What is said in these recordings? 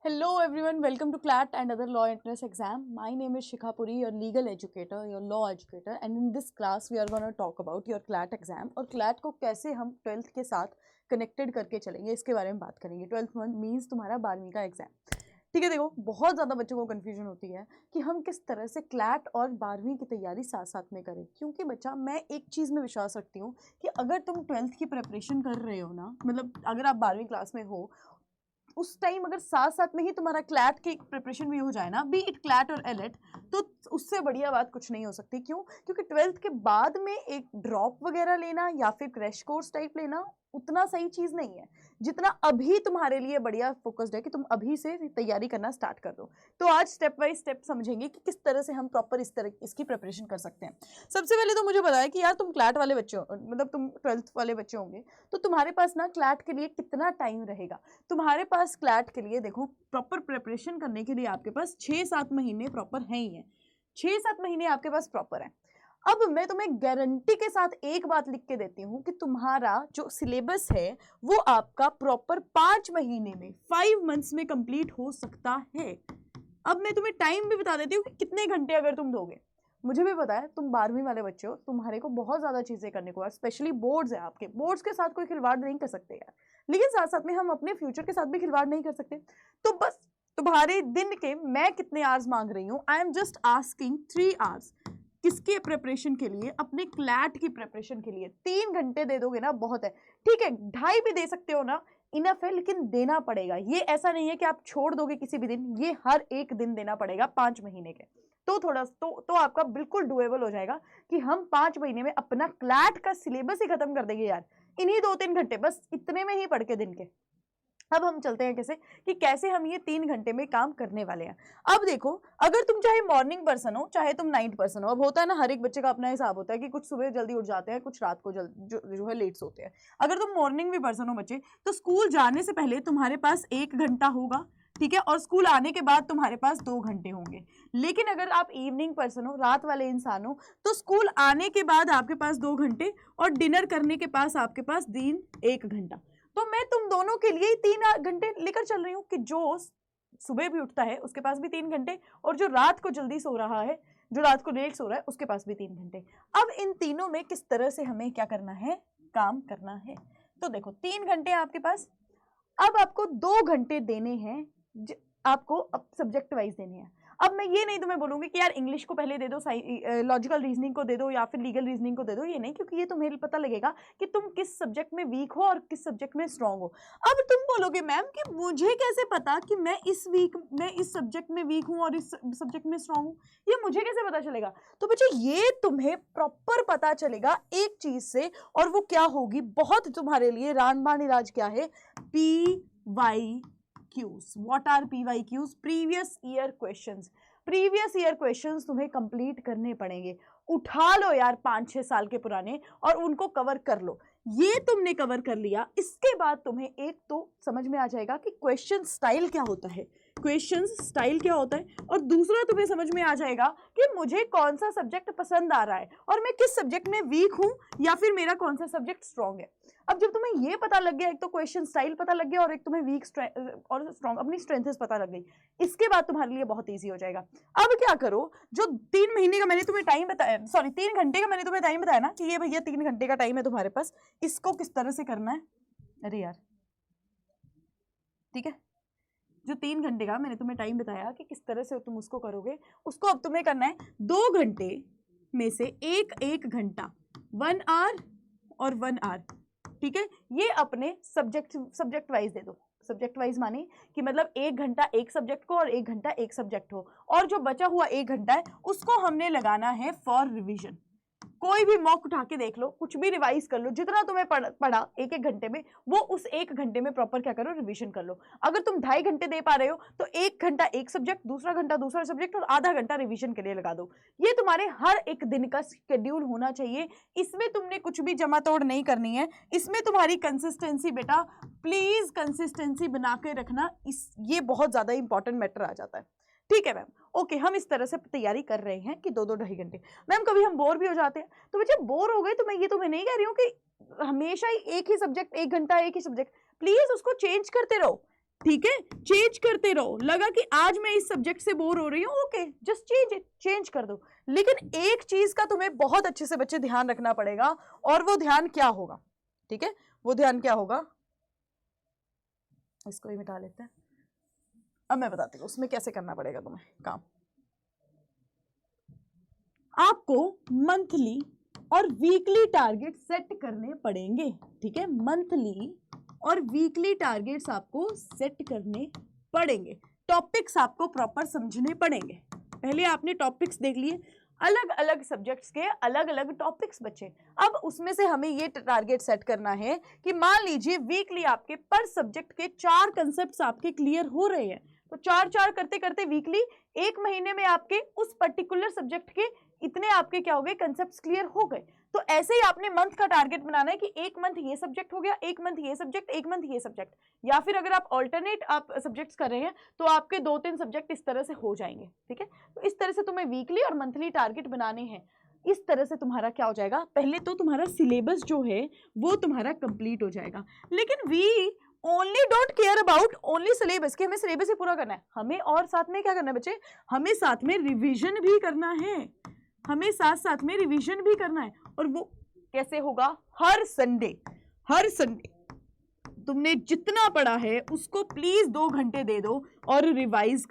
Hello everyone, welcome to CLAT and other law entrance exam. My name is Shikha Puri, your legal educator, your law educator, and in this class we are going to talk about your CLAT exam और CLAT को कैसे हम 12th के साथ connected करके चलेंगे इसके बारे में बात करेंगे। 12th मीन्स तुम्हारा 12वीं का एग्जाम। ठीक है, देखो बहुत ज़्यादा बच्चों को कन्फ्यूजन होती है कि हम किस तरह से क्लैट और 12वीं की तैयारी साथ साथ में करें, क्योंकि बच्चा मैं एक चीज़ में विश्वास रखती हूँ कि अगर तुम 12th की प्रिपरेशन कर रहे हो ना, मतलब अगर आप 12वीं क्लास में हो उस टाइम अगर साथ साथ में ही तुम्हारा क्लैट की प्रिपरेशन भी हो जाए ना, बी इट क्लैट और एलेट, तो उससे बढ़िया बात कुछ नहीं हो सकती। क्यों? क्योंकि 12th के बाद में एक ड्रॉप वगैरह लेना या फिर क्रैश कोर्स टाइप लेना उतना सही चीज़ नहीं है जितना अभी तुम्हारे लिए बढ़िया फोकस्ड है कि तुम अभी से तैयारी करना स्टार्ट कर दो। तो आज स्टेप बाय स्टेप समझेंगे कि किस तरह से हम प्रॉपर इसकी प्रिपरेशन कर सकते हैं। सबसे पहले तो मुझे बताया कि यार तुम क्लैट वाले बच्चे हो, मतलब तुम 12th वाले बच्चे होंगे, तो तुम्हारे पास ना क्लैट के लिए कितना टाइम रहेगा। तुम्हारे पास क्लैट के लिए देखो प्रॉपर प्रिपरेशन करने के लिए आपके पास 6-7 महीने प्रॉपर हैं ही हैं। 6-7 महीने आपके पास प्रॉपर है। अब मैं तुम्हें गारंटी के साथ एक बात लिख के देती हूँ कि तुम्हारा जो सिलेबस है वो आपका प्रॉपर 5 महीने में 5 मंथ्स में कंप्लीट हो सकता है। अब मैं तुम्हें टाइम भी बता देती हूँ कि कितने घंटे अगर तुम दोगे। मुझे भी पता है तुम 12वीं वाले बच्चे हो, तुम्हारे को बहुत ज़्यादा चीज़ें करने को है, स्पेशली बोर्ड्स है आपके। बोर्ड्स के साथ कोई खिलवाड़ नहीं कर सकते यार, लेकिन साथ साथ में हम अपने फ्यूचर के साथ भी खिलवाड़ नहीं कर सकते। तो बस तुम्हारे दिन के मैं कितने आवर्स मांग रही हूँ, I am just asking 3 hours. किसके प्रिपरेशन के लिए? अपने क्लैट की प्रिपरेशन के लिए। 3 घंटे दे दोगे ना बहुत है। ठीक है, 2.5 भी दे सकते हो ना, इनफ है, लेकिन देना पड़ेगा। ये ऐसा नहीं है कि आप छोड़ दोगे किसी भी दिन, ये हर एक दिन देना पड़ेगा 5 महीने के। तो थोड़ा तो आपका बिल्कुल डुएबल हो जाएगा कि हम 5 महीने में अपना क्लैट का सिलेबस ही खत्म कर देंगे यार, इन्हीं 2-3 घंटे, बस इतने में ही पढ़ के दिन के। अब हम चलते हैं कैसे हम ये 3 घंटे में काम करने वाले हैं। अब देखो, अगर तुम चाहे मॉर्निंग पर्सन हो चाहे तुम नाइट पर्सन हो, अब होता है ना हर एक बच्चे का अपना हिसाब होता है कि कुछ सुबह जल्दी उठ जाते हैं, कुछ रात को जो है लेट सोते हैं। अगर तुम मॉर्निंग भी पर्सन हो बच्चे, तो स्कूल जाने से पहले तुम्हारे पास 1 घंटा होगा, ठीक है, और स्कूल आने के बाद तुम्हारे पास 2 घंटे होंगे। लेकिन अगर आप इवनिंग पर्सन हो, रात वाले इंसान हो, तो स्कूल आने के बाद आपके पास 2 घंटे और डिनर करने के पास आपके पास दिन 1 घंटा। तो मैं तुम दोनों के लिए 3 घंटे लेकर चल रही हूँ कि जो सुबह भी उठता है उसके पास भी 3 घंटे, और जो रात को जल्दी सो रहा है, जो रात को लेट सो रहा है, उसके पास भी 3 घंटे। अब इन तीनों में किस तरह से हमें क्या करना है, काम करना है। तो देखो 3 घंटे आपके पास, अब आपको 2 घंटे देने हैं, आपको अब सब्जेक्ट वाइज देने हैं। अब मैं ये नहीं तुम्हें बोलूंगी कि यार इंग्लिश को पहले दे दो, लॉजिकल रीजनिंग को दे दो या फिर लीगल रीजनिंग को दे दो, ये नहीं, क्योंकि ये तुम्हें पता लगेगा कि तुम किस सब्जेक्ट में वीक हो और किस सब्जेक्ट में स्ट्रांग हो। अब तुम बोलोगे मैम कि मुझे कैसे पता कि मैं इस सब्जेक्ट में वीक हूँ और इस सब्जेक्ट में स्ट्रांग हूँ, ये मुझे कैसे पता चलेगा? तो बच्चे ये तुम्हें प्रॉपर पता चलेगा एक चीज से, और वो क्या होगी, बहुत तुम्हारे लिए रामबाण इलाज क्या है, PYQs। What are PYQs? Previous year questions. Previous year questions तुम्हें कंप्लीट करने पड़ेंगे। उठा लो यार 5-6 साल के पुराने और उनको कवर कर लो। ये तुमने कवर कर लिया, इसके बाद तुम्हें एक तो समझ में आ जाएगा कि क्वेश्चन स्टाइल क्या होता है, क्वेश्चन स्टाइल क्या होता है, और दूसरा तुम्हें समझ में आ जाएगा कि मुझे कौन सा सब्जेक्ट पसंद आ रहा है और मैं किस सब्जेक्ट में वीक हूं या फिर मेरा कौन सा सब्जेक्ट स्ट्रांग है। अब जब तुम्हें ये पता लग गया, एक तो क्वेश्चन स्टाइल पता लग गया और एक तुम्हें वीक और स्ट्रांग अपनी स्ट्रेंथ्स पता लग गई, इसके बाद तुम्हारे लिए बहुत ईजी हो जाएगा। अब क्या करो, जो 3 महीने का मैंने तुम्हें टाइम बताया, सॉरी 3 घंटे का मैंने तुम्हें टाइम बताया ना कि ये भैया 3 घंटे का टाइम है तुम्हारे पास, इसको किस तरह से करना है। अरे यार ठीक है, जो 3 घंटे का मैंने तुम्हें टाइम बताया कि किस तरह से तुम उसको करोगे, उसको अब तुम्हें करना है 2 घंटे में से एक घंटा, 1 आवर और 1 आवर, ठीक है। ये अपने सब्जेक्ट वाइज दे दो। सब्जेक्ट वाइज माने कि मतलब 1 घंटा एक सब्जेक्ट को और 1 घंटा एक सब्जेक्ट हो, और जो बचा हुआ 1 घंटा है उसको हमने लगाना है फॉर रिवीजन। कोई भी मॉक उठा के देख लो, कुछ भी रिवाइज कर लो, जितना तुम्हें पढ़ा 1-1 घंटे में, वो उस 1 घंटे में प्रॉपर क्या करो, रिवीजन कर लो। अगर तुम 2.5 घंटे दे पा रहे हो तो 1 घंटा एक सब्जेक्ट, दूसरा घंटा दूसरा सब्जेक्ट और आधा घंटा रिवीजन के लिए लगा दो। ये तुम्हारे हर एक दिन का शेड्यूल होना चाहिए। इसमें तुमने कुछ भी जमा तोड़ नहीं करनी है, इसमें तुम्हारी कंसिस्टेंसी, बेटा प्लीज कंसिस्टेंसी बना के रखना, ये बहुत ज्यादा इंपॉर्टेंट मैटर आ जाता है। ठीक है मैम, ओके, हम इस तरह से तैयारी कर रहे हैं कि 2-2 ढाई घंटे। मैम कभी हम बोर भी हो जाते हैं, तो बच्चे बोर हो गए तो मैं ये तुम्हें नहीं कह रही हूँ कि हमेशा ही एक ही सब्जेक्ट 1 घंटा एक ही सब्जेक्ट, प्लीज उसको चेंज करते रहो। ठीक है, चेंज करते रहो। लगा कि आज मैं इस सब्जेक्ट से बोर हो रही हूँ, okay just change it, change कर दो। लेकिन एक चीज का तुम्हें बहुत अच्छे से बच्चे ध्यान रखना पड़ेगा, और वो ध्यान क्या होगा, ठीक है, वो ध्यान क्या होगा, इसको ही मिटा लेते हैं। अब मैं बताती हूँ उसमें कैसे करना पड़ेगा तुम्हें काम। आपको मंथली और वीकली टारगेट सेट करने पड़ेंगे, ठीक है, मंथली और वीकली टारगेट्स आपको सेट करने पड़ेंगे। टॉपिक्स आपको प्रॉपर समझने पड़ेंगे। पहले आपने टॉपिक्स देख लिए, अलग अलग सब्जेक्ट्स के अलग अलग टॉपिक्स बचे। अब उसमें से हमें ये टारगेट सेट करना है कि मान लीजिए वीकली आपके पर सब्जेक्ट के 4 कंसेप्ट्स आपके क्लियर हो रहे हैं, तो 4 करते करते वीकली 1 महीने में आपके उस पर्टिकुलर सब्जेक्ट के इतने आपके क्या हो गए, कंसेप्ट्स क्लियर हो गए। तो ऐसे ही आपने मंथ का टारगेट बनाना है कि 1 मंथ ये सब्जेक्ट हो गया, 1 मंथ ये सब्जेक्ट, 1 मंथ ये सब्जेक्ट, या फिर अगर आप ऑल्टरनेट आप सब्जेक्ट्स कर रहे हैं तो आपके 2-3 सब्जेक्ट इस तरह से हो जाएंगे, ठीक है। तो इस तरह से तुम्हें वीकली और मंथली टारगेट बनाने हैं। इस तरह से तुम्हारा क्या हो जाएगा, पहले तो तुम्हारा सिलेबस जो है वो तुम्हारा कंप्लीट हो जाएगा। लेकिन we only don't care about only syllabus, कि हमें सिलेबस ही पूरा करना है, हमें और साथ में क्या करना है बच्चे, हमें साथ में रिवीजन भी करना है, हमें साथ साथ में रिवीजन भी करना है। और वो कैसे होगा, हर संडे तुमने जितना पढ़ा है उसको प्लीज 2 घंटे दे दो और रिवाइज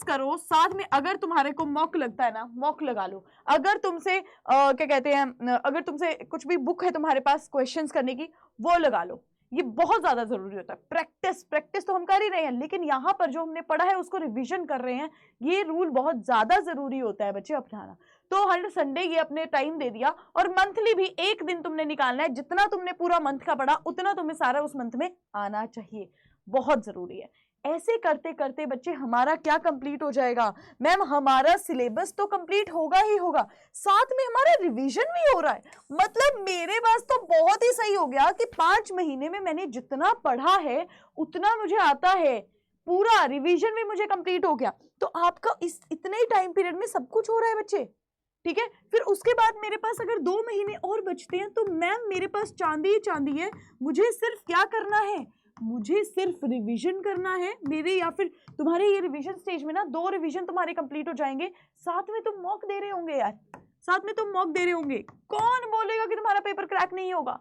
करो साथ में। अगर तुम्हारे को मॉक लगता है ना, मॉक लगा लो। अगर तुमसे क्या कहते हैं, अगर तुमसे कुछ भी बुक है तुम्हारे पास क्वेश्चंस करने की, वो लगा लो। ये बहुत ज्यादा जरूरी होता है। प्रैक्टिस तो हम कर ही रहे हैं, लेकिन यहाँ पर जो हमने पढ़ा है उसको रिवीजन कर रहे हैं। ये रूल बहुत ज्यादा जरूरी होता है बच्चे अपनाना। तो हर संडे ये अपने टाइम दे दिया, और मंथली भी 1 दिन तुमने निकालना है। जितना तुमने पूरा मंथ का पढ़ा उतना तुम्हें सारा उस मंथ में आना चाहिए, बहुत जरूरी है। ऐसे करते करते बच्चे हमारा क्या कंप्लीट हो जाएगा मैम, हमारा सिलेबस तो कंप्लीट होगा ही होगा, साथ में हमारा रिवीजन भी हो रहा है। मतलब मेरे पास तो बहुत ही सही हो गया कि 5 महीने में मैंने जितना पढ़ा है उतना मुझे आता है, पूरा रिवीजन भी मुझे कंप्लीट हो गया। तो आपका इस इतने ही टाइम पीरियड में सब कुछ हो रहा है बच्चे, ठीक है। फिर उसके बाद मेरे पास अगर 2 महीने और बचते हैं तो मैम मेरे पास चांदी ही चांदी है। मुझे सिर्फ क्या करना है, मुझे सिर्फ रिवीजन करना है मेरे, या फिर तुम्हारे ये रिवीजन स्टेज में ना 2 रिवीजन तुम्हारे कंप्लीट हो जाएंगे, साथ में तुम मॉक दे रहे होंगे यार, साथ में तुम मॉक दे रहे होंगे। कौन बोलेगा कि तुम्हारा पेपर क्रैक नहीं होगा,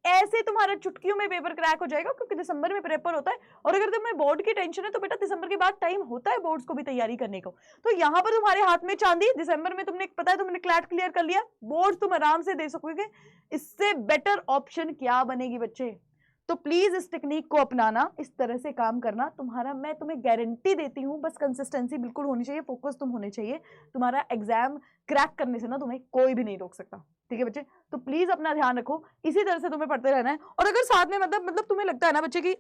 ऐसे तुम्हारा चुटकियों में पेपर क्रैक हो जाएगा, क्योंकि दिसंबर में पेपर होता है। और अगर तुम्हें बोर्ड की टेंशन है तो बेटा दिसंबर के बाद टाइम होता है बोर्ड्स को भी तैयारी करने को। तो यहाँ पर तुम्हारे हाथ में चांदी, दिसंबर में तुमने पता है तुमने क्लैट क्लियर कर लिया, बोर्ड तुम आराम से दे सकोगे। इससे बेटर ऑप्शन क्या बनेगी बच्चे। तो प्लीज इस टेक्निक को अपनाना, इस तरह से काम करना, तुम्हारा मैं तुम्हें गारंटी देती हूँ। बस कंसिस्टेंसी बिल्कुल होनी चाहिए, फोकस तुम होने चाहिए, तुम्हारा एग्जाम क्रैक करने से ना तुम्हें कोई भी नहीं रोक सकता, ठीक है बच्चे। तो प्लीज अपना ध्यान रखो, इसी तरह से तुम्हें पढ़ते रहना है। और अगर साथ में मतलब तुम्हें लगता है ना बच्चे की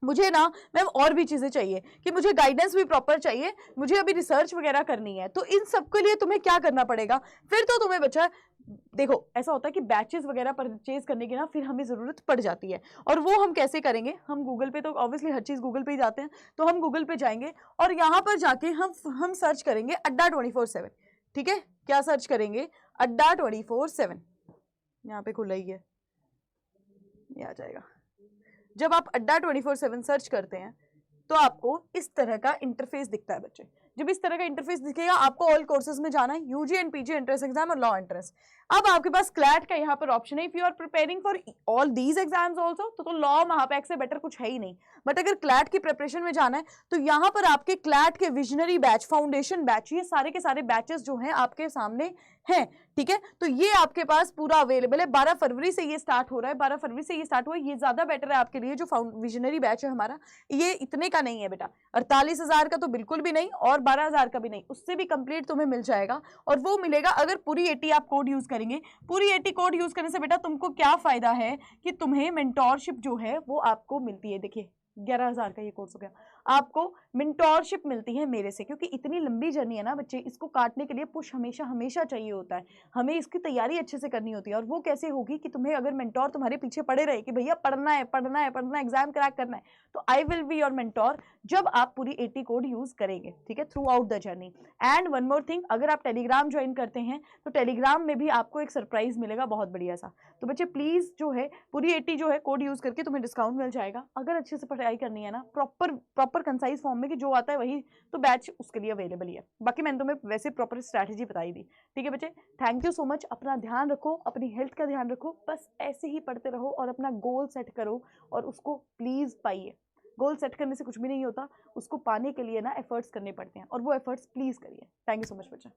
मुझे ना मैम और भी चीजें चाहिए, कि मुझे गाइडेंस भी प्रॉपर चाहिए, मुझे अभी रिसर्च वगैरह करनी है, तो इन सब के लिए तुम्हें क्या करना पड़ेगा। फिर तो तुम्हें बच्चा देखो ऐसा होता है कि बैचेस वगैरह परचेज करने की ना फिर हमें जरूरत पड़ जाती है। और वो हम कैसे करेंगे, हम गूगल पे, तो ऑब्वियसली हर चीज गूगल पे ही जाते हैं, तो हम गूगल पे जाएंगे और यहाँ पर जाके हम सर्च करेंगे अड्डा 24/7, ठीक है। क्या सर्च करेंगे, अड्डा 24/7, यहाँ पे खुला ही है, ये आ जाएगा। जब आप अड्डा 24/7 सर्च करते हैं तो आपको इस तरह का इंटरफेस दिखता है बच्चे। जब इस तरह का इंटरफेस दिखेगा आपको ऑल कोर्सेज में जाना है, UG and PG entrance exam और लॉ एंट्रेंस। अब आपके पास क्लैट का यहाँ पर ऑप्शन है, if you are preparing for all these exams also, तो लॉ महापैक से बेटर कुछ है ही नहीं। बट अगर क्लैट की प्रिपरेशन में जाना है तो यहाँ पर आपके क्लैट के विजनरी बैच, फाउंडेशन बैच, ये सारे के सारे बैचेस जो हैं आपके सामने हैं, ठीक है। तो ये आपके पास पूरा अवेलेबल है। 12 फरवरी से ये स्टार्ट हो रहा है, 12 फरवरी से ये स्टार्ट हुआ है। ये ज्यादा बेटर है आपके लिए, जो विजनरी बैच है हमारा, ये इतने का नहीं है बेटा, 48,000 का तो बिल्कुल भी नहीं, और 12,000 का भी नहीं, उससे भी कंप्लीट तुम्हें मिल जाएगा। और वो मिलेगा अगर पूरी 80 आप कोड यूज करेंगे। पूरी 80 कोड यूज करने से बेटा तुमको क्या फायदा है कि तुम्हें मेंटोरशिप जो है वो आपको मिलती है। देखिए 11,000 का ये कोर्स हो गया, आपको मेंटोरशिप मिलती है मेरे से, क्योंकि इतनी लंबी जर्नी है ना बच्चे, इसको काटने के लिए पुश हमेशा हमेशा चाहिए होता है, हमें इसकी तैयारी अच्छे से करनी होती है। और वो कैसे होगी कि तुम्हें अगर मेंटोर तुम्हारे पीछे पड़े रहे कि भैया पढ़ना है पढ़ना है पढ़ना है, एग्जाम क्रैक करना है, तो I will be your mentor जब आप पूरी 80 कोड यूज करेंगे, ठीक है, through out the journey. And one more thing, अगर आप टेलीग्राम ज्वाइन करते हैं तो टेलीग्राम में भी आपको एक सरप्राइज मिलेगा बहुत बढ़िया सा। तो बच्चे प्लीज जो है पूरी 80 जो है कोड यूज करके तुम्हें डिस्काउंट मिल जाएगा। अगर अच्छे से ट्राई करनी है ना प्रॉपर कंसाइज फॉर्म में कि जो आता है वही, तो बैच उसके लिए अवेलेबल ही है। बाकी मैंने तुम्हें वैसे प्रॉपर स्ट्रैटेजी बताई दी। ठीक है बच्चे, थैंक यू सो मच। अपना ध्यान रखो, अपनी हेल्थ का ध्यान रखो, बस ऐसे ही पढ़ते रहो और अपना गोल सेट करो और उसको प्लीज़ पाइए। गोल सेट करने से कुछ भी नहीं होता, उसको पाने के लिए ना एफर्ट्स करने पड़ते हैं और वो एफर्ट्स प्लीज़ करिए। थैंक यू सो मच बच्चा।